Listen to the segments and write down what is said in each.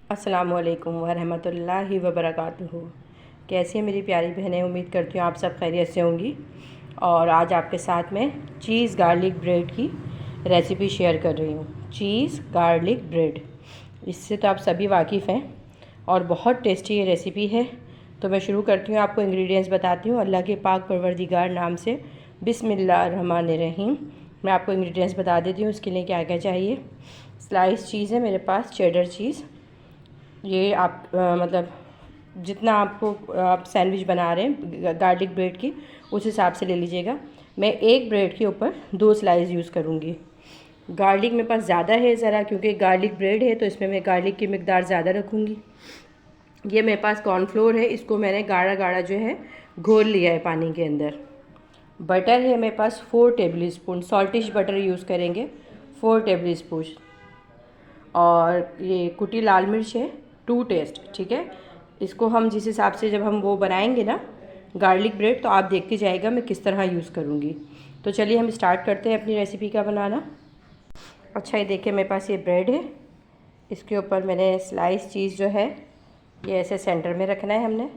अस्सलामुअलैकुम वरहमतुल्लाहि वबरकातुहू। कैसी है मेरी प्यारी बहनें, उम्मीद करती हूँ आप सब खैरियत से होंगी। और आज आपके साथ में चीज़ गार्लिक ब्रेड की रेसिपी शेयर कर रही हूँ। चीज़ गार्लिक ब्रेड, इससे तो आप सभी वाकिफ़ हैं और बहुत टेस्टी ये रेसिपी है। तो मैं शुरू करती हूँ, आपको इंग्रेडिएंट्स बताती हूँ अल्लाह के पाक परवरदिगार नाम से। बिस्मिल्लाहिर्रहमानिर्रहीम। मैं आपको इंग्रेडिएंट्स बता देती हूँ उसके लिए क्या क्या चाहिए। स्लाइस चीज़ है मेरे पास, चेडर चीज़। ये आप मतलब जितना आपको आप सैंडविच बना रहे हैं गार्लिक ब्रेड की, उस हिसाब से ले लीजिएगा। मैं एक ब्रेड के ऊपर 2 स्लाइस यूज़ करूँगी। गार्लिक मेरे पास ज़्यादा है ज़रा, क्योंकि गार्लिक ब्रेड है तो इसमें मैं गार्लिक की मिकदार ज़्यादा रखूँगी। ये मेरे पास कॉर्नफ्लोर है, इसको मैंने गाढ़ा गाढ़ा जो है घोल लिया है पानी के अंदर। बटर है मेरे पास 4 टेबल स्पून, सॉल्टिश बटर यूज़ करेंगे 4 टेबल स्पून। और ये कुटी लाल मिर्च है 2 टेस्ट, ठीक है। इसको हम जिस हिसाब से जब हम वो बनाएंगे ना गार्लिक ब्रेड, तो आप देखते जाइएगा मैं किस तरह यूज़ करूँगी। तो चलिए हम स्टार्ट करते हैं अपनी रेसिपी का बनाना। अच्छा, ये देखिए मेरे पास ये ब्रेड है, इसके ऊपर मैंने स्लाइस चीज़ जो है ये ऐसे सेंटर में रखना है हमने।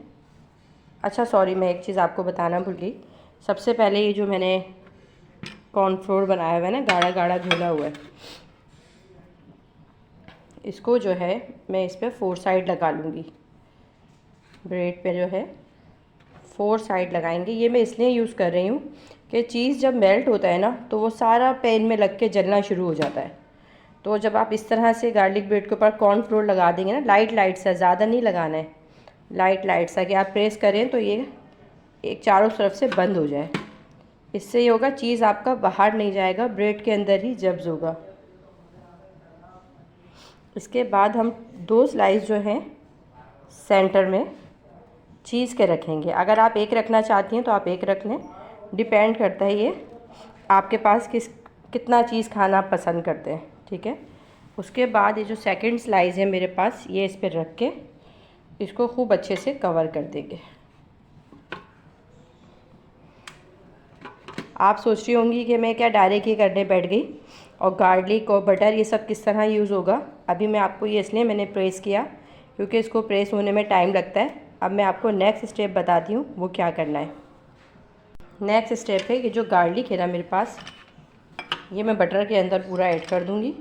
अच्छा सॉरी, मैं एक चीज़ आपको बताना भूल गई। सबसे पहले ये जो मैंने कॉर्नफ्लोर बनाया हुआ है ना, गाढ़ा गाढ़ा घोला हुआ है, इसको जो है मैं इस पर 4 साइड लगा लूँगी। ब्रेड पे जो है 4 साइड लगाएंगे। ये मैं इसलिए यूज़ कर रही हूँ कि चीज़ जब मेल्ट होता है ना तो वो सारा पैन में लग के जलना शुरू हो जाता है। तो जब आप इस तरह से गार्लिक ब्रेड के ऊपर कॉर्नफ्लोर लगा देंगे ना, लाइट लाइट सा, ज़्यादा नहीं लगाना है, लाइट लाइट सा, कि आप प्रेस करें तो ये एक चारों तरफ से बंद हो जाए। इससे ये होगा चीज़ आपका बाहर नहीं जाएगा, ब्रेड के अंदर ही जब्ज़ होगा। इसके बाद हम 2 स्लाइस जो हैं सेंटर में चीज़ के रखेंगे। अगर आप एक रखना चाहती हैं तो आप एक रख लें, डिपेंड करता है ये आपके पास कितना चीज़ खाना आप पसंद करते हैं, ठीक है। उसके बाद ये जो सेकंड स्लाइस है मेरे पास, ये इस पर रख के इसको खूब अच्छे से कवर कर देंगे। आप सोच रही होंगी कि मैं क्या डायरेक्ट ही करने बैठ गई और गार्लिक और बटर ये सब किस तरह यूज़ होगा। अभी मैं आपको ये इसलिए मैंने प्रेस किया क्योंकि इसको प्रेस होने में टाइम लगता है। अब मैं आपको नेक्स्ट स्टेप बताती हूँ वो क्या करना है। नेक्स्ट स्टेप है कि जो गार्लिक है ना मेरे पास, ये मैं बटर के अंदर पूरा ऐड कर दूँगी।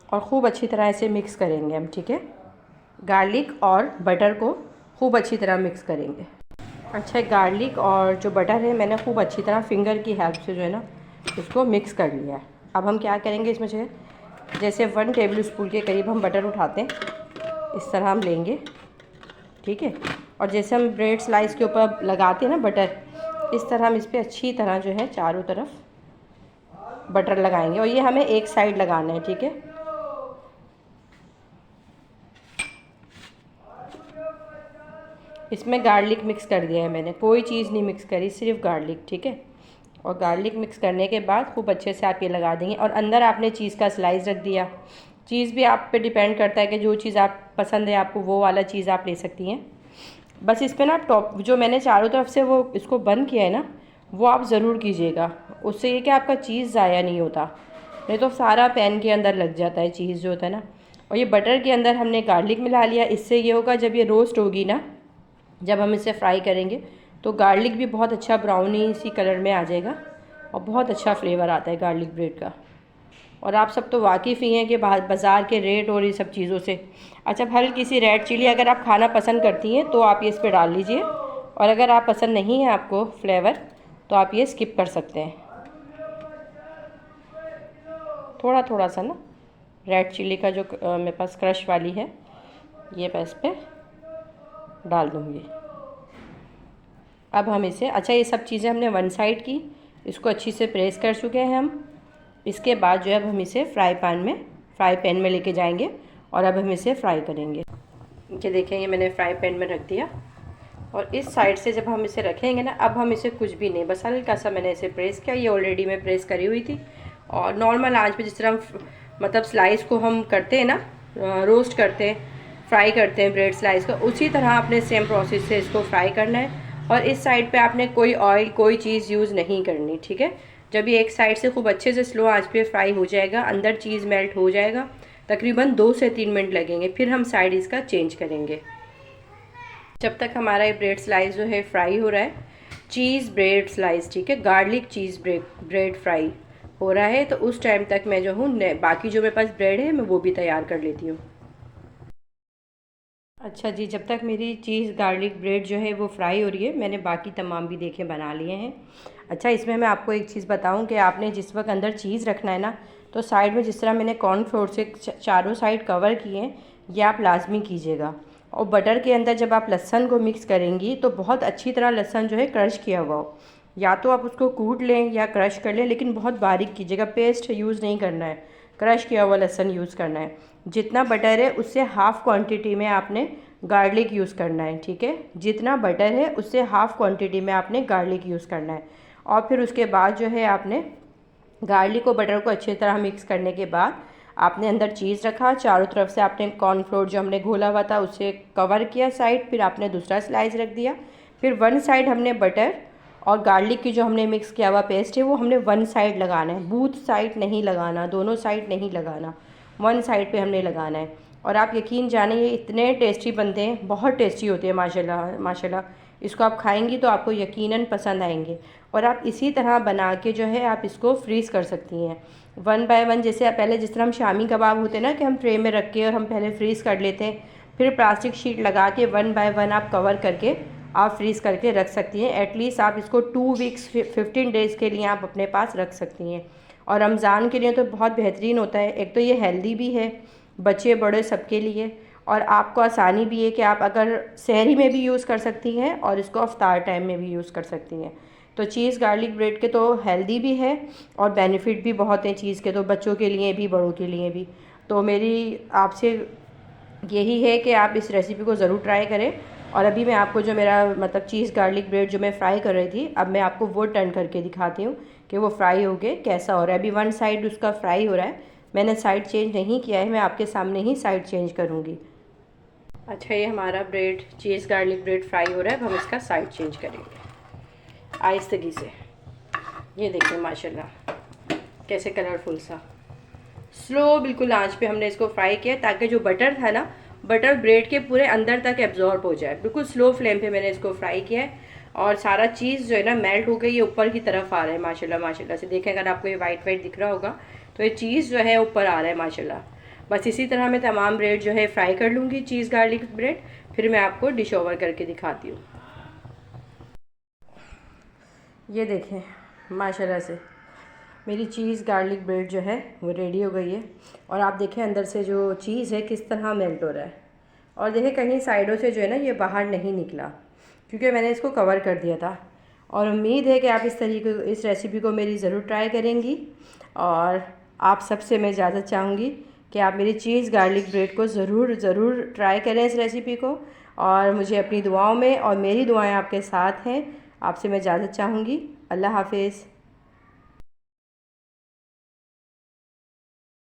और ख़ूब अच्छी तरह इसे मिक्स करेंगे हम, ठीक है। गार्लिक और बटर को खूब अच्छी तरह मिक्स करेंगे। अच्छा, गार्लिक और जो बटर है मैंने खूब अच्छी तरह फिंगर की हेल्प से जो है ना इसको मिक्स कर लिया है। अब हम क्या करेंगे, इसमें जो है जैसे 1 टेबल स्पून के करीब हम बटर उठाते हैं, इस तरह हम लेंगे, ठीक है। और जैसे हम ब्रेड स्लाइस के ऊपर लगाते हैं ना बटर, इस तरह हम इस पर अच्छी तरह जो है चारों तरफ बटर लगाएंगे। और ये हमें एक साइड लगाना है, ठीक है। इसमें गार्लिक मिक्स कर दिया है मैंने, कोई चीज़ नहीं मिक्स करी, सिर्फ गार्लिक, ठीक है। और गार्लिक मिक्स करने के बाद खूब अच्छे से आप ये लगा देंगे। और अंदर आपने चीज़ का स्लाइस रख दिया। चीज़ भी आप पे डिपेंड करता है कि जो चीज़ आप पसंद है आपको वो वाला चीज़ आप ले सकती हैं। बस इस पर ना टॉप जो मैंने चारों तरफ से वो इसको बंद किया है ना, वो आप ज़रूर कीजिएगा। उससे ये कि आपका चीज़ ज़ाया नहीं होता, नहीं तो सारा पैन के अंदर लग जाता है चीज़ जो होता है ना। और ये बटर के अंदर हमने गार्लिक मिला लिया। इससे ये होगा जब ये रोस्ट होगी ना, जब हम इसे फ्राई करेंगे तो गार्लिक भी बहुत अच्छा ब्राउनी सी कलर में आ जाएगा और बहुत अच्छा फ्लेवर आता है गार्लिक ब्रेड का। और आप सब तो वाकिफ़ ही हैं कि बाज़ार के रेट और ये सब चीज़ों से। अच्छा, हल्की सी रेड चिली अगर आप खाना पसंद करती हैं तो आप ये इस पर डाल लीजिए, और अगर आप पसंद नहीं है आपको फ्लेवर तो आप ये स्किप कर सकते हैं। थोड़ा थोड़ा सा ना रेड चिली का जो मेरे पास क्रश वाली है, ये मैं इस पर डाल दूँगी। अब हम इसे, अच्छा ये सब चीज़ें हमने 1 साइड की, इसको अच्छी से प्रेस कर चुके हैं हम। इसके बाद जो है अब हम इसे फ्राई पैन में लेके जाएंगे और अब हम इसे फ्राई करेंगे। ये देखें, ये मैंने फ्राई पैन में रख दिया। और इस साइड से जब हम इसे रखेंगे ना, अब हम इसे कुछ भी नहीं, बस हल्का सा मैंने इसे प्रेस किया। ये ऑलरेडी मैं प्रेस करी हुई थी। और नॉर्मल आंच पे जिस तरह मतलब स्लाइस को हम करते हैं ना, रोस्ट करते हैं, फ्राई करते हैं ब्रेड स्लाइस को, उसी तरह आपने सेम प्रोसेस से इसको फ्राई करना है। और इस साइड पे आपने कोई ऑयल कोई चीज़ यूज़ नहीं करनी, ठीक है। जब ये एक साइड से खूब अच्छे से स्लो आंच पे फ्राई हो जाएगा, अंदर चीज़ मेल्ट हो जाएगा, तकरीबन 2 से 3 मिनट लगेंगे। फिर हम साइड इसका चेंज करेंगे। जब तक हमारा ये ब्रेड स्लाइस जो है फ्राई हो रहा है, चीज़ ब्रेड स्लाइस, ठीक है, गार्लिक चीज़ ब्रेड फ्राई हो रहा है, तो उस टाइम तक मैं जो हूँ बाकी जो मेरे पास ब्रेड है मैं वो भी तैयार कर लेती हूँ। अच्छा जी, जब तक मेरी चीज़ गार्लिक ब्रेड जो है वो फ्राई हो रही है, मैंने बाकी तमाम भी देखे बना लिए हैं। अच्छा, इसमें मैं आपको एक चीज़ बताऊं कि आपने जिस वक्त अंदर चीज़ रखना है ना, तो साइड में जिस तरह मैंने कॉर्नफ्लोर से चारों साइड कवर किए हैं, ये आप लाजमी कीजिएगा। और बटर के अंदर जब आप लहसुन को मिक्स करेंगी तो बहुत अच्छी तरह लहसुन जो है क्रश किया हुआ हो, या तो आप उसको कूट लें या क्रश कर लें, लेकिन बहुत बारीक कीजिएगा, पेस्ट यूज़ नहीं करना है, क्रश किया हुआ लहसुन यूज़ करना है। जितना बटर है उससे हाफ़ क्वांटिटी में आपने गार्लिक यूज़ करना है, ठीक है, जितना बटर है उससे हाफ़ क्वांटिटी में आपने गार्लिक यूज़ करना है। और फिर उसके बाद जो है आपने गार्लिक और बटर को अच्छी तरह मिक्स करने के बाद आपने अंदर चीज़ रखा, चारों तरफ से आपने कॉर्नफ्लोर जो हमने घोला हुआ था उससे कवर किया साइड, फिर आपने दूसरा स्लाइस रख दिया, फिर वन साइड हमने बटर और गार्लिक की जो हमने मिक्स किया हुआ पेस्ट है वो हमने वन साइड लगाना है, बूथ साइड नहीं लगाना, दोनों साइड नहीं लगाना, वन साइड पे हमने लगाना है। और आप यकीन जाने ये इतने टेस्टी बनते हैं, बहुत टेस्टी होते हैं माशाल्लाह माशाल्लाह। इसको आप खाएंगी तो आपको यकीनन पसंद आएंगे। और आप इसी तरह बना के जो है आप इसको फ्रीज़ कर सकती हैं वन बाय वन। जैसे पहले जिस तरह हम शामी कबाब होते हैं ना कि हम ट्रे में रख के और हम पहले फ्रीज़ कर लेते हैं, फिर प्लास्टिक शीट लगा के वन बाय वन आप कवर करके आप फ्रीज़ करके रख सकती हैं। एटलीस्ट आप इसको 2 वीक्स 15 डेज़ के लिए आप अपने पास रख सकती हैं। और रमज़ान के लिए तो बहुत बेहतरीन होता है। एक तो ये हेल्दी भी है बच्चे बड़े सबके लिए, और आपको आसानी भी है कि आप अगर सहरी में भी यूज़ कर सकती हैं और इसको अफ्तार टाइम में भी यूज़ कर सकती हैं। तो चीज़ गार्लिक ब्रेड के तो हेल्दी भी है और बेनिफिट भी बहुत हैं चीज़ के, तो बच्चों के लिए भी बड़ों के लिए भी। तो मेरी आपसे यही है कि आप इस रेसिपी को ज़रूर ट्राई करें। और अभी मैं आपको जो मेरा मतलब चीज़ गार्लिक ब्रेड जो मैं फ्राई कर रही थी, अब मैं आपको वो टर्न करके दिखाती हूँ कि वो फ्राई हो के कैसा हो रहा है। अभी वन साइड उसका फ्राई हो रहा है, मैंने साइड चेंज नहीं किया है, मैं आपके सामने ही साइड चेंज करूँगी। अच्छा, ये हमारा ब्रेड चीज़ गार्लिक ब्रेड फ्राई हो रहा है, अब हम इसका साइड चेंज करेंगे आहिस्तगी से। ये देखिए माशाल्लाह कैसे कलरफुल सा स्लो बिल्कुल आंच पे हमने इसको फ्राई किया, ताकि जो बटर था ना, बटर ब्रेड के पूरे अंदर तक एब्जॉर्ब हो जाए। बिल्कुल स्लो फ्लेम पे मैंने इसको फ्राई किया है और सारा चीज़ जो है ना मेल्ट हो गई, ये ऊपर की तरफ आ रहा है माशाल्लाह माशाल्लाह से। देखें अगर आपको ये वाइट वाइट दिख रहा होगा तो ये चीज़ जो है ऊपर आ रहा है माशाल्लाह। बस इसी तरह मैं तमाम ब्रेड जो है फ्राई कर लूँगी, चीज़ गार्लिक ब्रेड, फिर मैं आपको डिश ओवर करके दिखाती हूँ। ये देखें माशाल्लाह से मेरी चीज़ गार्लिक ब्रेड जो है वो रेडी हो गई है। और आप देखें अंदर से जो चीज़ है किस तरह मेल्ट हो रहा है। और देखें कहीं साइडों से जो है ना ये बाहर नहीं निकला, क्योंकि मैंने इसको कवर कर दिया था। और उम्मीद है कि आप इस रेसिपी को मेरी ज़रूर ट्राई करेंगी। और आप सबसे मैं इजाज़त चाहूँगी कि आप मेरी चीज़ गार्लिक ब्रेड को ज़रूर ट्राई करें इस रेसिपी को। और मुझे अपनी दुआओं में, और मेरी दुआएं आपके साथ हैं, आपसे मैं इजाज़त चाहूँगी। अल्लाह हाफिज़।